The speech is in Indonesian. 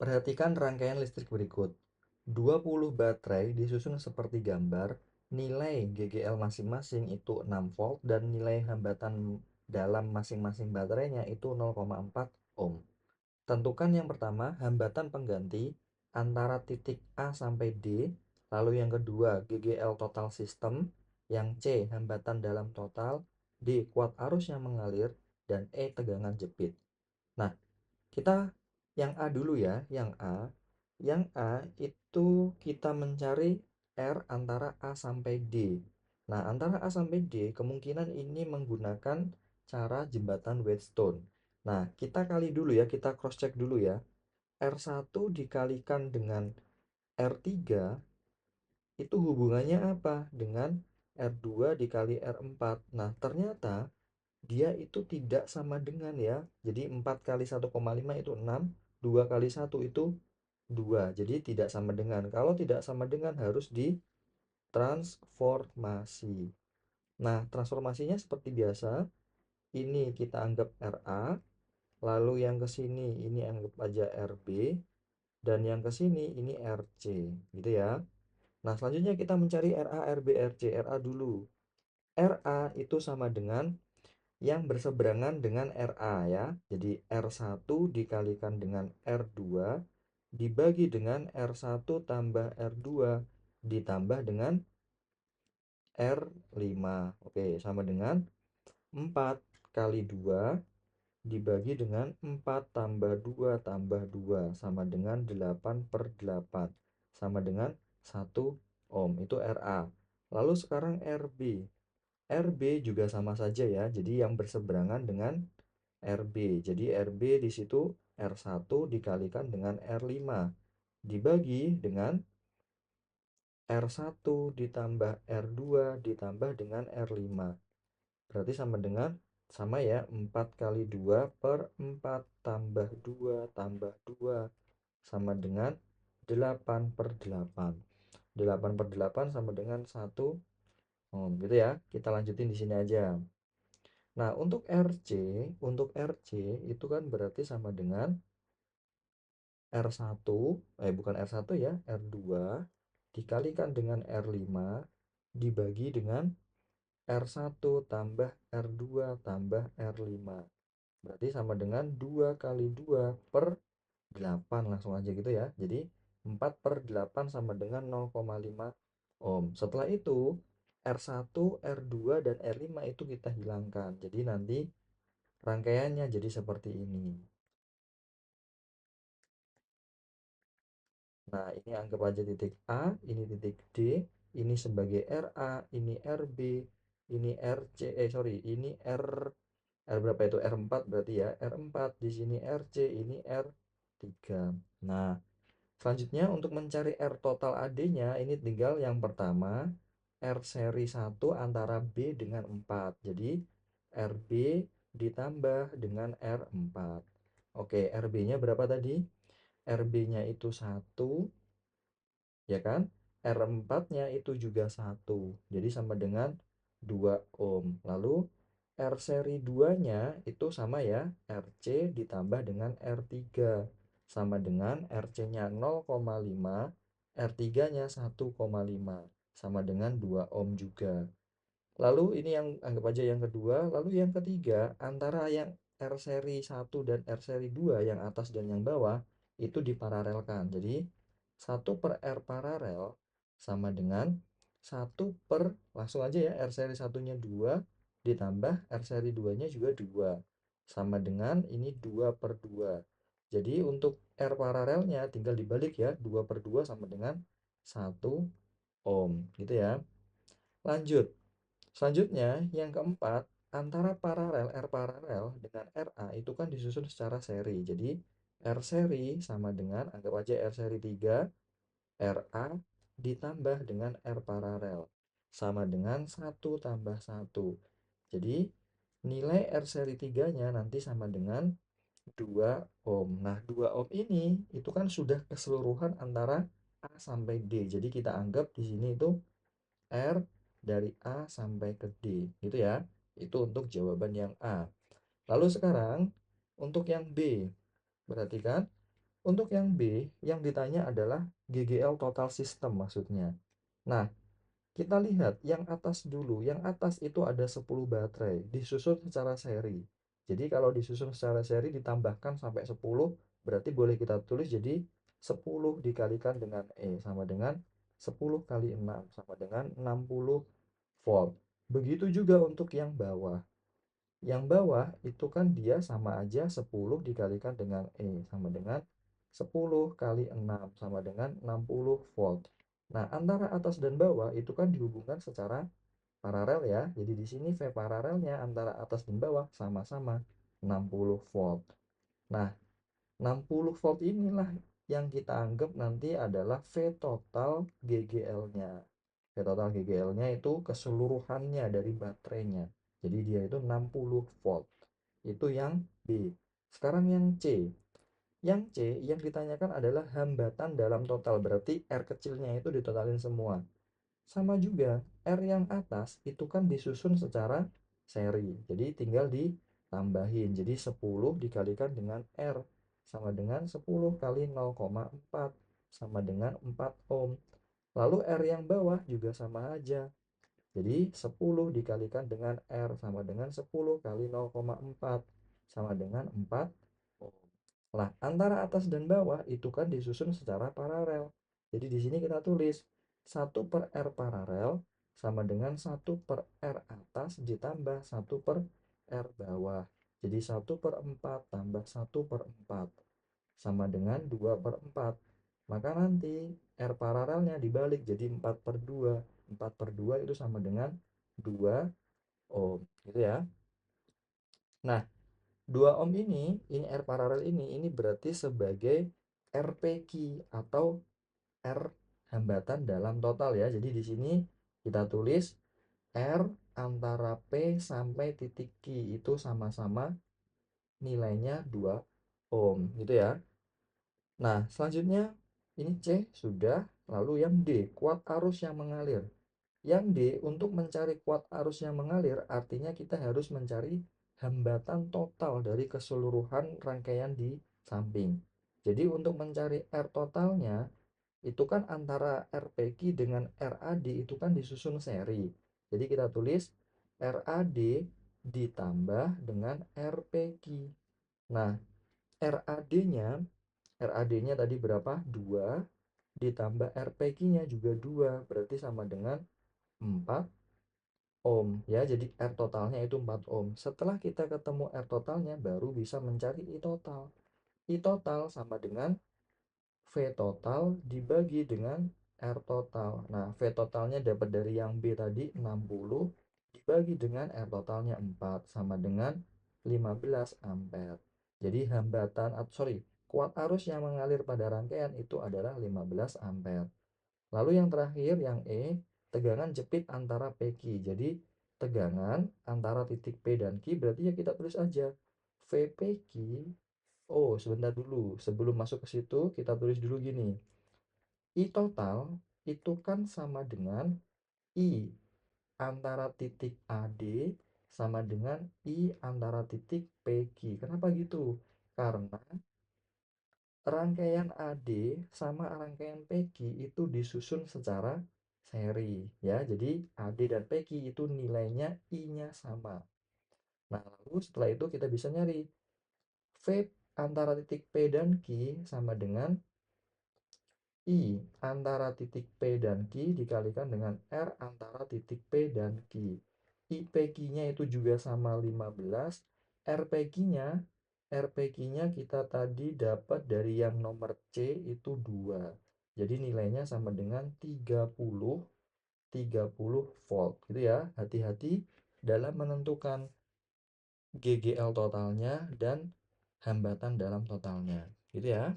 Perhatikan rangkaian listrik berikut. 20 baterai disusun seperti gambar, nilai GGL masing-masing itu 6 volt dan nilai hambatan dalam masing-masing baterainya itu 0,4 ohm. Tentukan yang pertama hambatan pengganti antara titik A sampai D, lalu yang kedua GGL total sistem, yang C hambatan dalam total, D kuat arus yang mengalir, dan E tegangan jepit. Nah, kita yang A dulu ya, yang A. Yang A itu kita mencari R antara A sampai D. Nah, antara A sampai D kemungkinan ini menggunakan cara jembatan Wheatstone. Nah, kita kali dulu ya, kita cross check dulu ya. R1 dikalikan dengan R3 itu hubungannya apa? Dengan R2 dikali R4. Nah, ternyata dia itu tidak sama dengan ya. Jadi 4 kali 1,5 itu 6, 2 kali 1 itu 2. Jadi tidak sama dengan. Kalau tidak sama dengan harus ditransformasi. Nah, transformasinya seperti biasa. Ini kita anggap RA, lalu yang ke sini ini anggap aja RB, dan yang ke sini ini RC, gitu ya. Nah, selanjutnya kita mencari RA, RB, RC. RA dulu. RA itu sama dengan yang berseberangan dengan RA ya. Jadi R1 dikalikan dengan R2 dibagi dengan R1 tambah R2 ditambah dengan R5. Oke, sama dengan 4 kali 2 dibagi dengan 4 tambah 2 tambah 2 sama dengan 8 per 8 sama dengan 1 ohm. Itu RA. Lalu sekarang RB. RB juga sama saja ya. Jadi yang berseberangan dengan RB. Jadi RB di situ R1 dikalikan dengan R5 dibagi dengan R1 ditambah R2 ditambah dengan R5. Berarti sama dengan sama ya 4 kali 2 per 4 tambah 2 tambah 2 sama dengan 8 per 8. 8 per 8 sama dengan 1 ohm gitu ya. Kita lanjutin di sini aja. Nah, untuk RC itu kan berarti sama dengan R1, bukan R1 ya, R2 dikalikan dengan R5 dibagi dengan R1 tambah R2 tambah R5. Berarti sama dengan 2 kali 2 per 8 langsung aja gitu ya. Jadi 4 per 8 sama dengan 0,5 ohm. Setelah itu R1, R2 dan R5 itu kita hilangkan. Jadi nanti rangkaiannya jadi seperti ini. Nah, ini anggap aja titik A, ini titik D, ini sebagai RA, ini RB, ini RC, sorry, ini R berapa itu? R4 berarti ya. R4, di sini RC, ini R3. Nah, selanjutnya untuk mencari R total AD-nya, ini tinggal yang pertama R seri 1 antara B dengan 4. Jadi RB ditambah dengan R4. Oke, RB-nya berapa tadi? RB-nya itu 1, ya kan? R4-nya itu juga 1. Jadi sama dengan 2 ohm. Lalu R seri 2-nya itu sama ya, RC ditambah dengan R3 sama dengan RC-nya 0,5, R3-nya 1,5 sama dengan 2 ohm juga. Lalu ini yang anggap aja yang kedua, lalu yang ketiga antara yang R seri 1 dan R seri 2 yang atas dan yang bawah itu diparalelkan. Jadi 1 per R paralel sama dengan 1 per langsung aja ya R seri 1-nya 2 ditambah R seri 2-nya juga 2 sama dengan ini 2 per 2. Jadi untuk R paralelnya tinggal dibalik ya, 2 per 2 sama dengan 1 ohm gitu ya. Lanjut. Selanjutnya, yang keempat, antara paralel R paralel dengan RA itu kan disusun secara seri. Jadi, R seri sama dengan, anggap aja R seri 3, RA ditambah dengan R paralel. Sama dengan 1 tambah 1. Jadi, nilai R seri 3-nya nanti sama dengan 2 ohm. Nah, 2 ohm ini itu kan sudah keseluruhan antara A sampai D. Jadi, kita anggap di sini itu R dari A sampai ke D gitu ya. Itu untuk jawaban yang A. Lalu sekarang untuk yang B. Perhatikan Untuk yang B, yang ditanya adalah GGL total system maksudnya. Nah, kita lihat yang atas dulu. Yang atas itu ada 10 baterai, disusun secara seri. Jadi kalau disusun secara seri ditambahkan sampai 10, berarti boleh kita tulis jadi 10 dikalikan dengan E sama dengan 10 kali 6 sama dengan 60 volt. Begitu juga untuk yang bawah. Yang bawah itu kan dia sama aja 10 dikalikan dengan E sama dengan 10 kali 6 sama dengan 60 volt. Nah, antara atas dan bawah itu kan dihubungkan secara paralel ya. Jadi di sini V paralelnya antara atas dan bawah sama-sama 60 volt. Nah, 60 volt inilah yang kita anggap nanti adalah V total GGL-nya. V total GGL-nya itu keseluruhannya dari baterainya. Jadi dia itu 60 volt. Itu yang B. Sekarang yang C. Yang C yang ditanyakan adalah hambatan dalam total. Berarti R kecilnya itu ditotalin semua. Sama juga, R yang atas itu kan disusun secara seri. Jadi tinggal ditambahin. Jadi 10 dikalikan dengan R sama dengan 10 kali 0,4 sama dengan 4 ohm. Lalu R yang bawah juga sama aja. Jadi 10 dikalikan dengan R sama dengan 10 kali 0,4 sama dengan 4 ohm. Nah, antara atas dan bawah itu kan disusun secara paralel. Jadi di sini kita tulis 1/R paralel sama dengan 1/R atas ditambah 1/R bawah. Jadi 1/4 tambah 1/4 sama dengan 2/4. Maka nanti R paralelnya dibalik jadi 4/2. 4/2 itu sama dengan 2 ohm. Gitu ya. Nah, 2 ohm ini R paralel ini berarti sebagai RPQ atau R hambatan dalam total ya. Jadi di sini kita tulis R antara P sampai titik Q itu sama-sama nilainya 2 ohm gitu ya. Nah, selanjutnya ini C sudah, lalu yang D, kuat arus yang mengalir. Yang D, untuk mencari kuat arus yang mengalir, artinya kita harus mencari hambatan total dari keseluruhan rangkaian di samping. Jadi untuk mencari R totalnya, itu kan antara RPQ dengan RAD itu kan disusun seri. Jadi kita tulis RAD ditambah dengan RPQ. Nah, RAD-nya RAD-nya tadi berapa? 2 ditambah RPQ-nya juga 2 berarti sama dengan 4 ohm ya. Jadi R totalnya itu 4 ohm. Setelah kita ketemu R totalnya baru bisa mencari I total. I total sama dengan V total dibagi dengan R total. Nah, V totalnya dapat dari yang B tadi 60 dibagi dengan R totalnya 4 sama dengan 15 ampere. Jadi hambatan, sorry, kuat arus yang mengalir pada rangkaian itu adalah 15 ampere. Lalu yang terakhir yang E, tegangan jepit antara PQ. Jadi tegangan antara titik P dan Q berarti ya kita tulis aja VPQ. Oh, sebentar dulu. Sebelum masuk ke situ, kita tulis dulu gini. I total itu kan sama dengan I antara titik AD sama dengan I antara titik PQ. Kenapa gitu? Karena rangkaian AD sama rangkaian PQ itu disusun secara seri ya. Jadi AD dan PQ itu nilainya I-nya sama. Nah, lalu setelah itu kita bisa nyari V antara titik P dan Q sama dengan I antara titik P dan Q dikalikan dengan R antara titik P dan Q. IPQ-nya itu juga sama 15. RPQ-nya RPQ-nya kita tadi dapat dari yang nomor C itu 2. Jadi nilainya sama dengan 30 volt gitu ya. Hati-hati dalam menentukan GGL totalnya dan hambatan dalam totalnya. Gitu ya.